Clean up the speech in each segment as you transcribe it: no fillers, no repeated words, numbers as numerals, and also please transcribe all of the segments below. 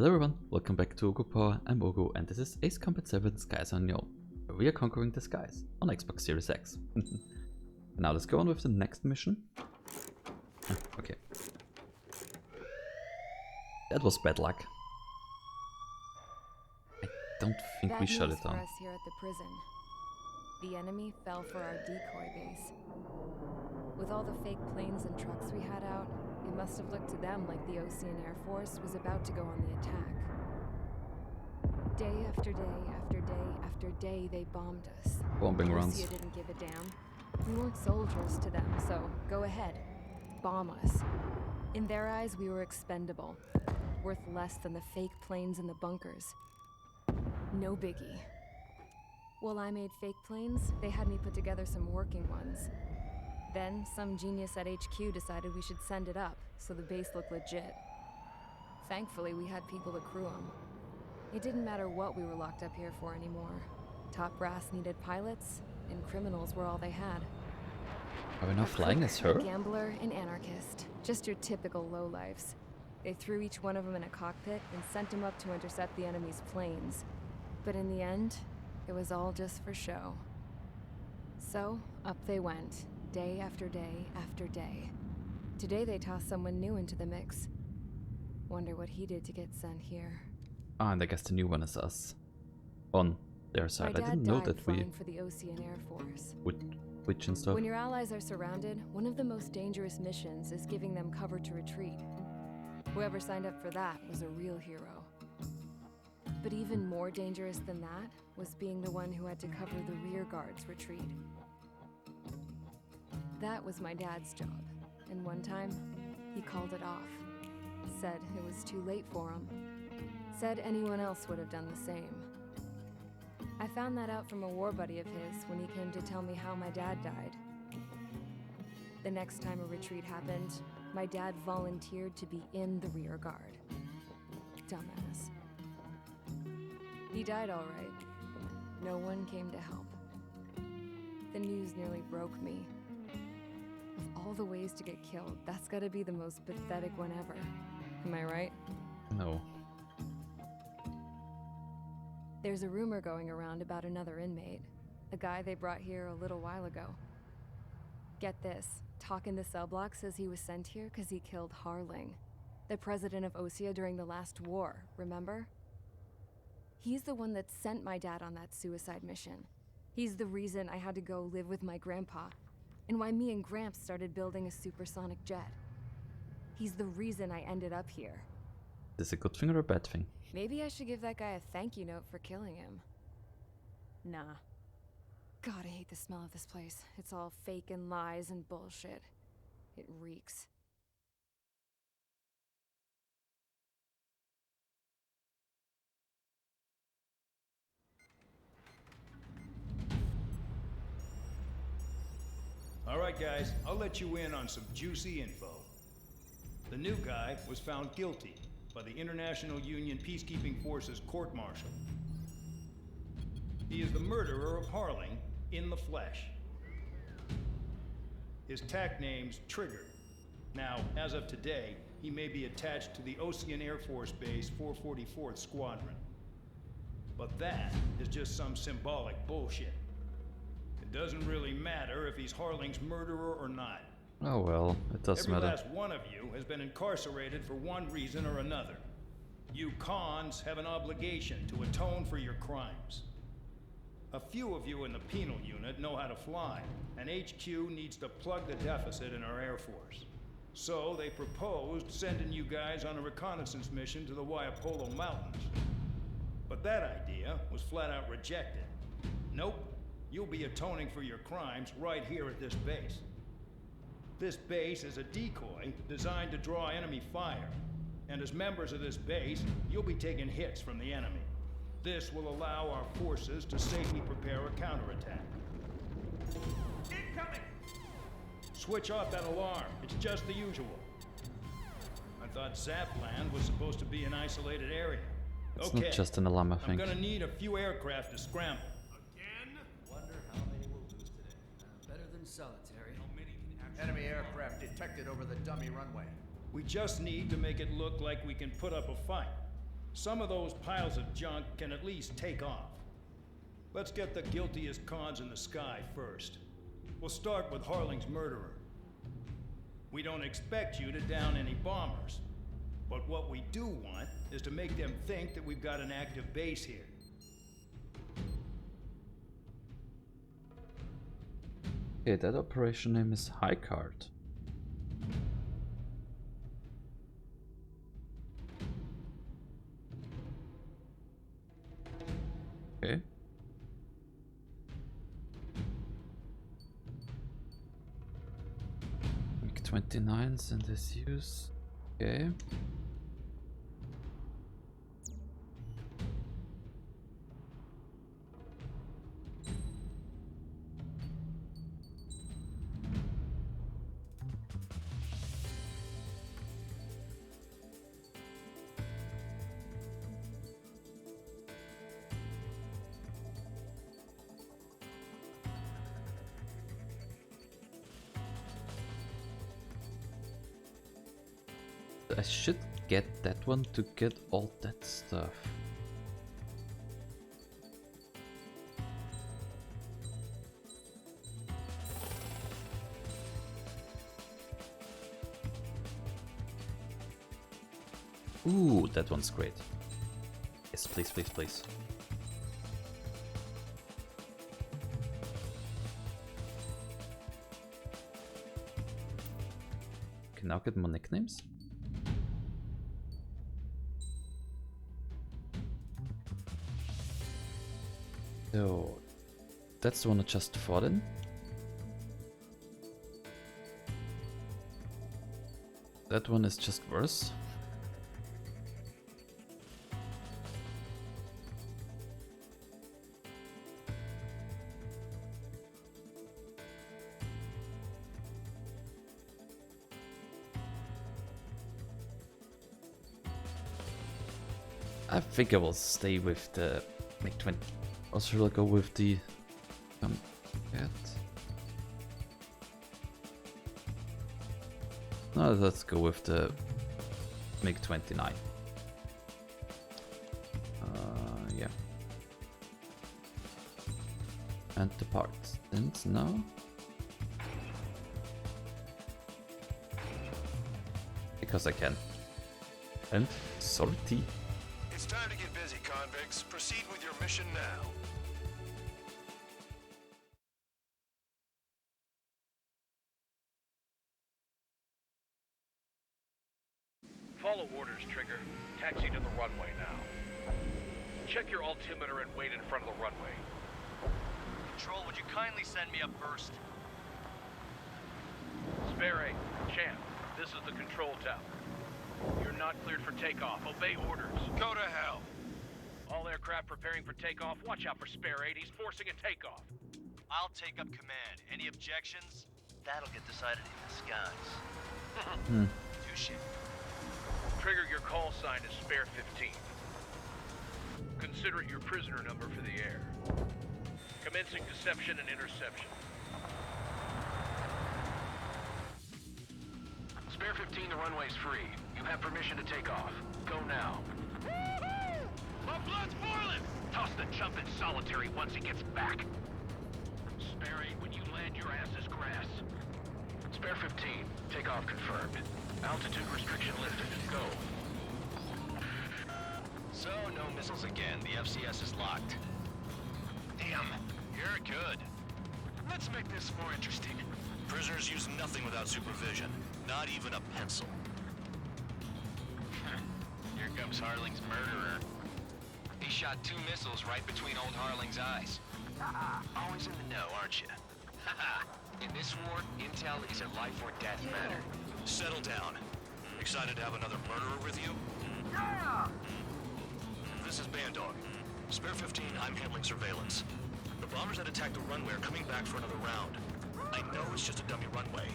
Hello everyone, welcome back to Oghupower. I'm Oghu and this is Ace Combat 7 Skies Unknown, where we are conquering the skies on Xbox Series X. Now let's go on with the next mission. Okay. That was bad luck. I don't think we shut it down. For us here at the prison. The enemy fell for our decoy base. With all the fake planes and trucks we had out, it must have looked to them like the Ocean Air Force was about to go on the attack. Day after day after day after day, they bombed us. Bombing runs. Ocean didn't give a damn. We weren't soldiers to them, so go ahead. Bomb us. In their eyes, we were expendable. Worth less than the fake planes in the bunkers. No biggie. While I made fake planes, they had me put together some working ones. Then, some genius at HQ decided we should send it up, so the base looked legit. Thankfully, we had people to crew them. It didn't matter what we were locked up here for anymore. Top brass needed pilots, and criminals were all they had. Are we now flying as her? A gambler, an anarchist. Just your typical lowlifes. They threw each one of them in a cockpit and sent them up to intercept the enemy's planes. But in the end, it was all just for show. So, up they went. Day after day after day. Today they tossed someone new into the mix. Wonder what he did to get sent here. Ah, and I guess the new one is us. On their side. I didn't know that we for the Ocean Air Force. would witch and stuff. When your allies are surrounded, one of the most dangerous missions is giving them cover to retreat. Whoever signed up for that was a real hero. But even more dangerous than that was being the one who had to cover the rear guard's retreat. That was my dad's job, and one time, he called it off. Said it was too late for him. Said anyone else would have done the same. I found that out from a war buddy of his when he came to tell me how my dad died. The next time a retreat happened, my dad volunteered to be in the rear guard. Dumbass. He died all right. No one came to help. The news nearly broke me. Of all the ways to get killed, that's gotta be the most pathetic one ever. Am I right? No. There's a rumor going around about another inmate. A guy they brought here a little while ago. Get this, talk in the cell block says he was sent here because he killed Harling, the president of Osea during the last war, remember? He's the one that sent my dad on that suicide mission. He's the reason I had to go live with my grandpa, and why me and Gramps started building a supersonic jet. He's the reason I ended up here. Is this a good thing or a bad thing? Maybe I should give that guy a thank you note for killing him. Nah. God, I hate the smell of this place. It's all fake and lies and bullshit. It reeks. All right, guys, I'll let you in on some juicy info. The new guy was found guilty by the International Union Peacekeeping Forces court-martial. He is the murderer of Harling in the flesh. His TAC name's Trigger. Now, as of today, he may be attached to the Ocean Air Force Base 444th Squadron. But that is just some symbolic bullshit. It doesn't really matter if he's Harling's murderer or not. Oh well, it does matter. Every last one of you has been incarcerated for one reason or another. You cons have an obligation to atone for your crimes. A few of you in the penal unit know how to fly, and HQ needs to plug the deficit in our Air Force. So they proposed sending you guys on a reconnaissance mission to the Oghupower Mountains. But that idea was flat out rejected. Nope, you'll be atoning for your crimes right here at this base. This base is a decoy designed to draw enemy fire, and as members of this base, you'll be taking hits from the enemy. This will allow our forces to safely prepare a counterattack. Incoming! Switch off that alarm. It's just the usual. I thought Zapland was supposed to be an isolated area. It's Okay, not just an alarm, I I'm think. gonna need a few aircraft to scramble. Again? Wonder how many we'll lose today. Better than solitary. Enemy aircraft detected over the dummy runway. We just need to make it look like we can put up a fight. Some of those piles of junk can at least take off. Let's get the guiltiest cons in the sky first. We'll start with Harling's murderer. We don't expect you to down any bombers. But what we do want is to make them think that we've got an active base here. Okay, that operation name is High Card. Okay. MiG-29s in this use. Okay. I should get that one to get all that stuff. Ooh, that one's great. Yes, please, please, please. Can now get more nicknames? So, that's the one I just fought in. That one is just worse. I think I will stay with the MiG-20. Or should I go with the cat? No, let's go with the MiG-29. Yeah. And the parts. And now? Because I can. And salty. It's time to get busy, convicts. Proceed with your mission now. Follow orders, Trigger. Taxi to the runway now. Check your altimeter and wait in front of the runway. Control, would you kindly send me up first? Spare 8, Champ, this is the control tower. You're not cleared for takeoff. Obey orders. Go to hell. All aircraft preparing for takeoff. Watch out for Spare 8. He's forcing a takeoff. I'll take up command. Any objections? That'll get decided in the skies. Touche. Trigger, your call sign is Spare 15. Consider it your prisoner number for the air. Commencing deception and interception. Spare 15, the runway's free. You have permission to take off. Go now. My blood's boiling! Toss the jump in solitary once he gets back. Spare 8, when you land, your ass is grass. Spare 15, takeoff confirmed. Altitude restriction lifted. Go. So, no missiles again. The FCS is locked. Damn, you're good. Let's make this more interesting. Prisoners use nothing without supervision. Not even a pencil. Here comes Harling's murderer. He shot 2 missiles right between old Harling's eyes. Always in the know, aren't you? In this war, intel is a life or death matter. Settle down. Excited to have another murderer with you? Yeah! This is Bandog. Spare 15, I'm handling surveillance. The bombers that attacked the runway are coming back for another round. I know it's just a dummy runway.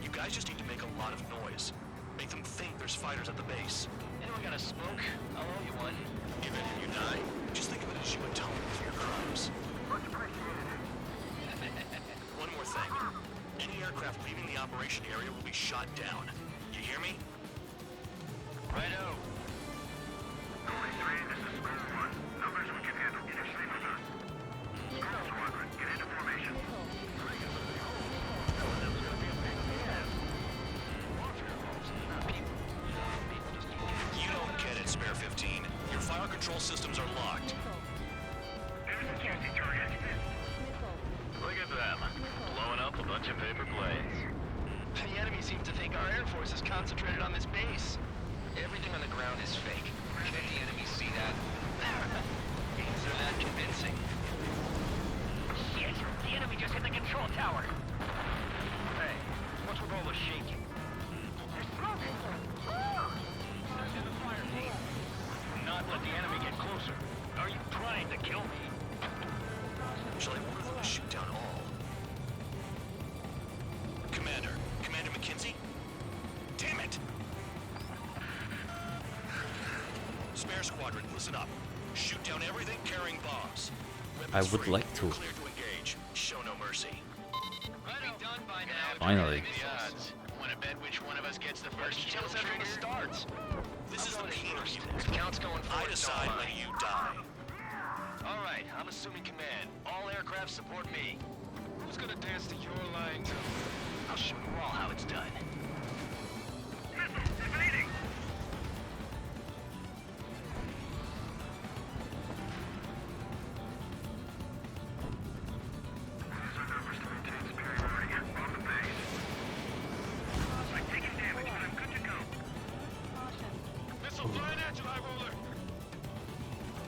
You guys just need to make a lot of noise. Make them think there's fighters at the base. Anyone got a smoke? I'll owe you one. Even if you die, just think of it as you atone for your crimes. One more thing. Any aircraft leaving the operation area will be shot down. You hear me? Righto. You don't get it, Spare 15. Your fire control systems are locked. Look at them, blowing up a bunch of paper planes. The enemy seems to think our Air Force is concentrated on this base. Everything on the ground is fake. Can't the enemy see that? They're not convincing. Shit! The enemy just hit the control tower! Hey, what's with all the shaking? There's smoke! That's in the fire team. Not let the enemy get closer. Are you trying to kill me? Shall I order them to shoot down all? Commander McKenzie? Damn it! Spare Squadron, listen up. Shoot down everything carrying bombs. I would like to. Clear to engage. Show no mercy. Be done by now. Finally. The odds. Want to bet which one of us gets the first kill from the starts? This is the penal unit. Count's going I forward. decide when you die. All right, I'm assuming command. All aircraft support me. Who's gonna dance to your line? I'll show you all how it's done. Missile flying at you, High Roller!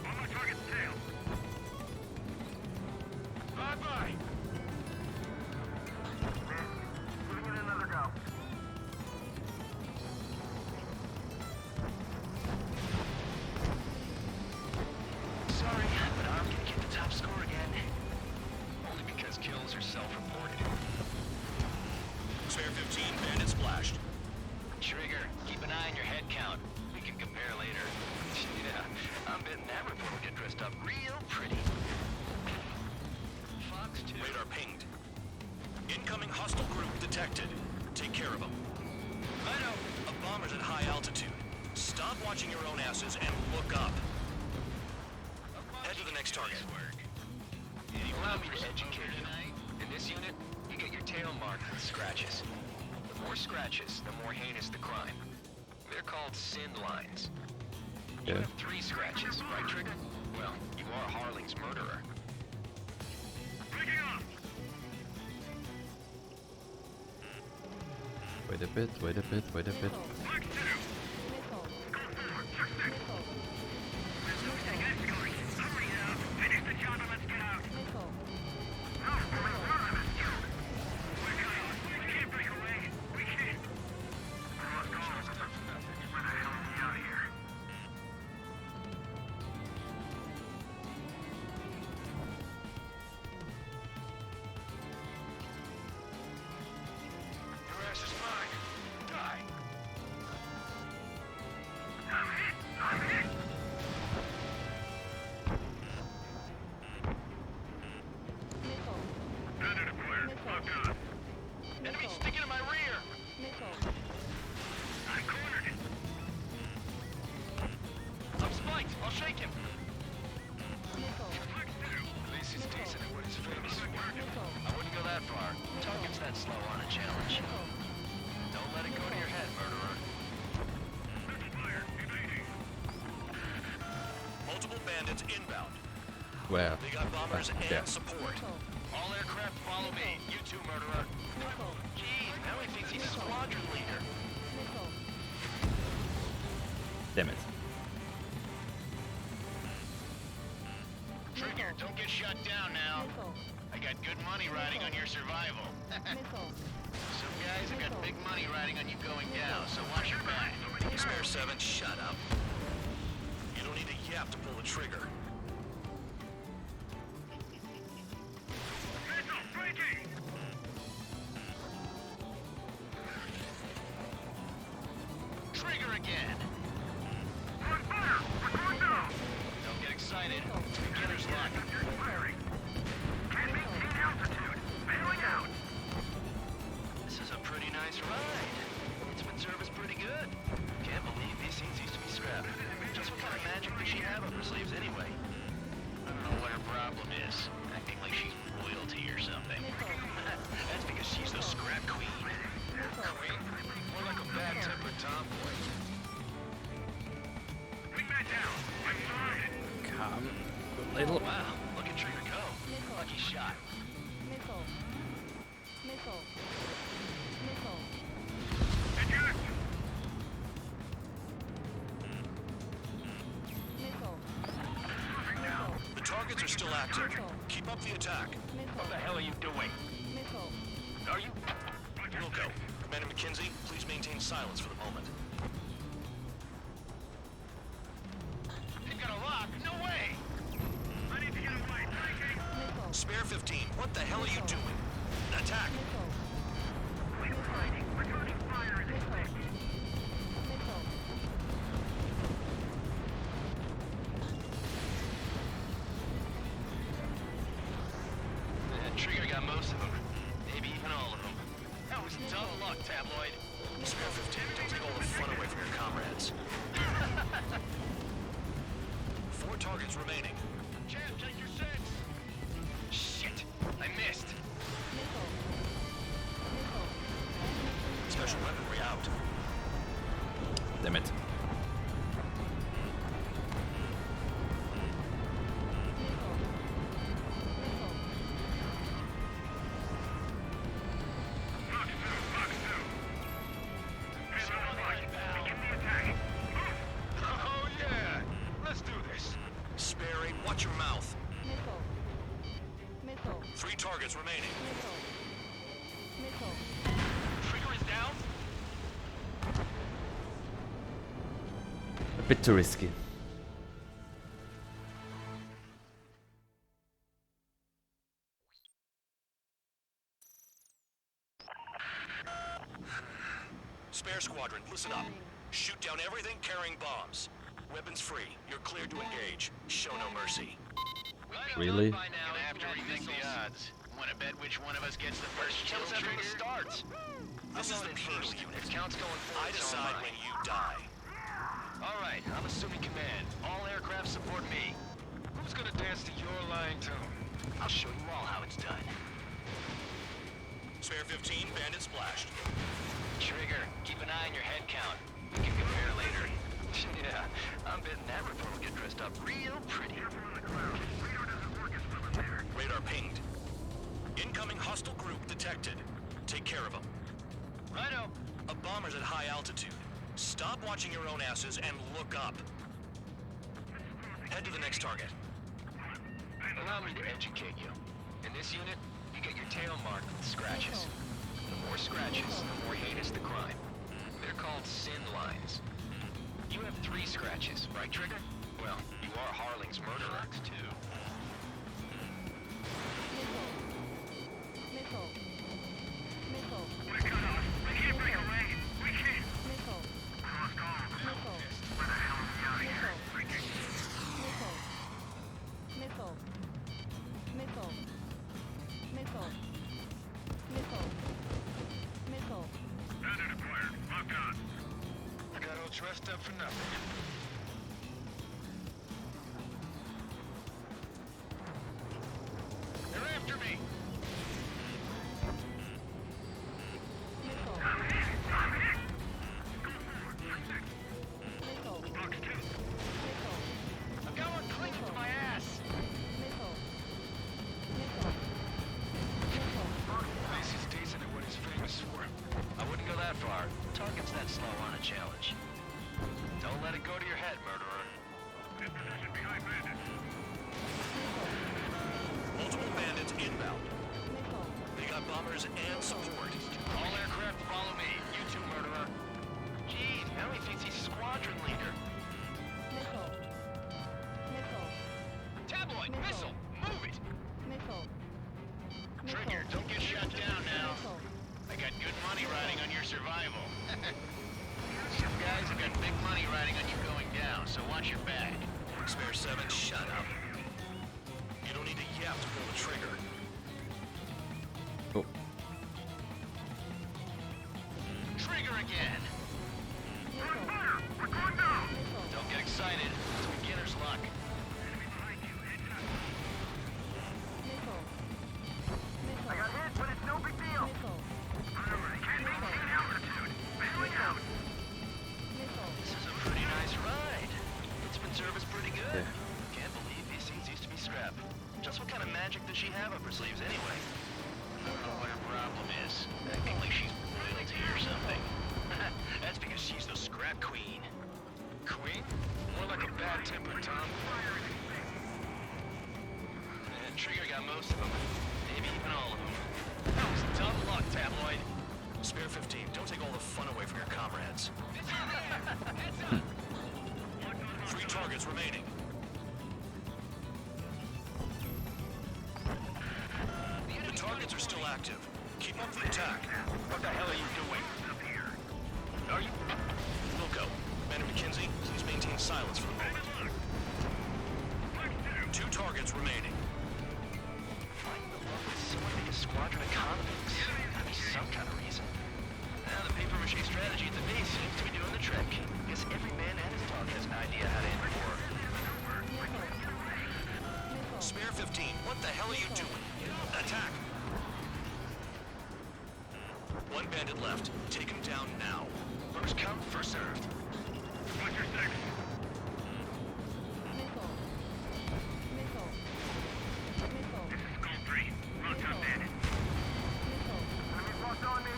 On my target's tail. Bye-bye! Giving it another go. Sorry, but I'm gonna get the top score again. Only because kills are self-reported. Spare 15, bandit splashed. Trigger, keep an eye on your head count. We can compare later. Yeah, I'm betting that report will get dressed up real pretty. Fox 2. Radar pinged. Incoming hostile group detected. Take care of them. I know. A bomber's at high altitude. Stop watching your own asses and look up. Head to the next target. Allow me to educate you. In this unit, you get your tail marked with scratches. The more scratches, the more heinous the crime. They're called sin lines. You Yeah. have 3 scratches, right, Trigger? Well, you are Harling's murderer. Breaking off! Wait a bit, wait a bit, wait a bit. Mark 2! Go forward, check 6! Losing escort! Hurry now! Finish the job and let's get out! No, we're cut off! We can't break away! We can't! We lost all of us! Where the hell are we out of here? Your ass is mine! Die! I'm hit! I'm hit! Predator player, lock on. Enemy sticking in my rear! I'm cornered! I'm spiked! I'll shake him! Flex 2! At least he's decent at what he's famous for. I wouldn't go that far. Target's that slow on a challenge. Don't let it go to your head, murderer. Missile fire, evading! Multiple bandits inbound. Where? They got bombers and Yeah. support. All aircraft follow me. You too, murderer. Geez, now he thinks he's squadron leader. Damn it. Trigger, don't get shut down now. I got good money riding on your survival. Some guys have got big money riding on you going down, so watch your back. Spare 7, shut up. You don't need a yap to pull the trigger. Missile breaking! Trigger again. On fire! We're going down! Don't get excited. It's beginner's luck. You're firing! Can't maintain altitude! Bailing out! This is a pretty nice ride. Its service pretty good. Can't believe these things used to be scrapped. Just what kind of magic active. Missile. Keep up the attack. What the hell are you doing? Missile. Are you? Wilco, Commander McKenzie, please maintain silence for the moment. You've got a lock? No way! I need to get away. Missile. Spare 15, what the hell are you doing? Attack! Missile. Trigger got most of them. Maybe even all of them. That was dumb luck, Tabloid. Spare 15, don't take all the fun away from your comrades. 4 targets remaining. Champ, take your 6. Shit! I missed! Missile. Missile. Special weaponry out. Damn it. Oh yeah! Let's do this. Spare 8, watch your mouth. Missile. Missile. 3 targets remaining. Missile. Missile. Trigger is down. A bit too risky. Spare squadron, listen up. Shoot down everything carrying bombs. Weapons free. You're cleared to engage. Show no mercy. Really? By now, Gonna have to rethink the odds. Want to bet which one of us gets the first Tell kill us that from the trigger? start. This is the penal First, unit. if count's going forward, I so decide am I. when you die. All right, I'm assuming command. All aircraft support me. Who's gonna dance to your line tune? I'll show you all how it's done. Spare 15, bandit splashed. Trigger, keep an eye on your head count. We can compare later. Yeah, I'm betting that report will get dressed up real pretty. Radar pinged. Incoming hostile group detected. Take care of them. Righto. A bomber's at high altitude. Stop watching your own asses and look up. Head to the next target. Allow me to educate you. In this unit, you get your tail marked with scratches. The more scratches, the more heinous the crime. They're called sin lines. You have 3 scratches, right, Trigger? Well, you are Harling's murderer, too. Missile. Missile. We can't break away. We can't. Missile. Missile. Where the hell are we out of here? Missile. Missile. Missile. Missile. Missile. Bandit acquired. Locked on. I got all dressed up for nothing. They're after me. Missile. Missile. Missile. I've got one clinging to my ass. Missile. Missile. Missile. This is decent at what he's famous for. I wouldn't go that far. Target's that slow on a challenge. Don't let it go to your head, murderer. In position behind bandits. Multiple bandits inbound. Missile. They got bombers and support. All aircraft follow me. You too, murderer. Jeez, now he thinks he's squadron leader. Missile. Missile. Tabloid, Missile. missile, move it! Missile. Trigger, don't get shut down now. Missile. I got good money riding on your survival. Some guys have got big money riding on you going down, so watch your back. Spare 7, shut up. You don't need to yap to pull the trigger. Oh, Trigger again! Missile. Don't get excited. It's beginner's luck. Missile. Missile. I got hit, but it's no big deal. Missile. Can't maintain altitude. Bailing out. Missile. This is a pretty nice ride. It's been serviced pretty good. Yeah. Can't believe these seats used to be scrapped. Just what kind of magic does she have up her sleeves anyway? I don't know what her still active. Keep up the attack. What the hell are you doing? Are you... Wilco, Commander McKenzie, please maintain silence for the moment. 2 targets remaining. Someone make a squadron of convicts. Gotta be some kind of reason. Now the paper-mache strategy at the base seems to be doing the trick. Guess every man and his dog has an idea how to end war. Spare 15, what the hell are you doing? Attack! 1 bandit left. Take him down now. First come, first served. What's your six? This is Skull 3. Rotom bandit. Enemies locked on me.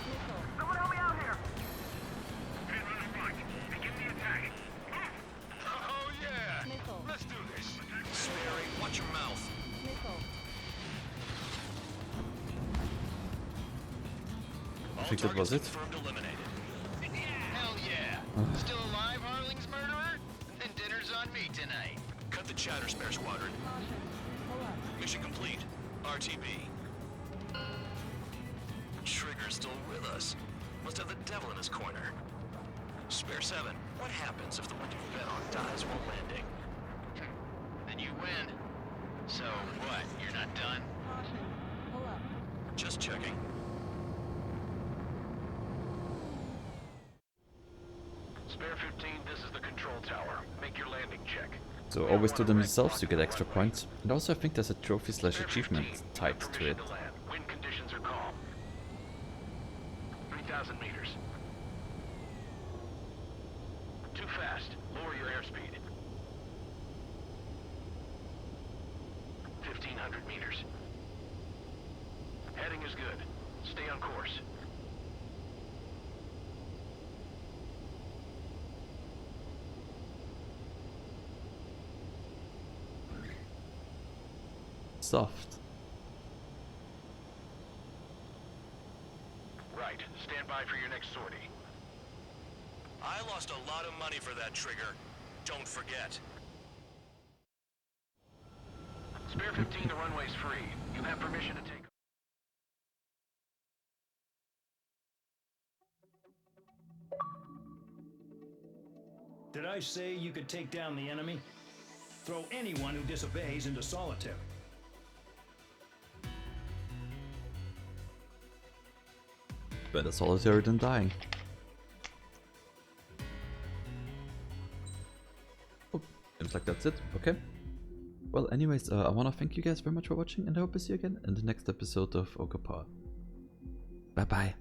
Someone help me out here. Head on the front. Begin the attack. Oh yeah! Let's do this. Sperry, watch your mouth. I think that was it. Confirmed eliminated. Hell yeah! Still alive, Harling's murderer? Then dinner's on me tonight. Cut the chatter, Spare Squadron. Mission complete. RTB. Trigger's still with us. Must have the devil in his corner. Spare 7, what happens if the one you've bet on dies while landing? Then you win. So what? You're not done? Just checking. Spare 15, this is the control tower. Make your landing check. So always do them yourselves to get extra points. And also I think there's a trophy slash achievement tied to it. Wind conditions are calm. 3,000 meters. Too fast. Lower your airspeed. 1,500 meters. Heading is good. Stay on course. Soft. Right. Stand by for your next sortie. I lost a lot of money for that trigger. Don't forget. Spare 15, the runway's free. You have permission to take... Did I say you could take down the enemy? Throw anyone who disobeys into solitary. Better solitary than dying. Oh, seems like that's it. Okay. Well, anyways, I want to thank you guys very much for watching, and I hope to see you again in the next episode of Oghupower. Bye bye.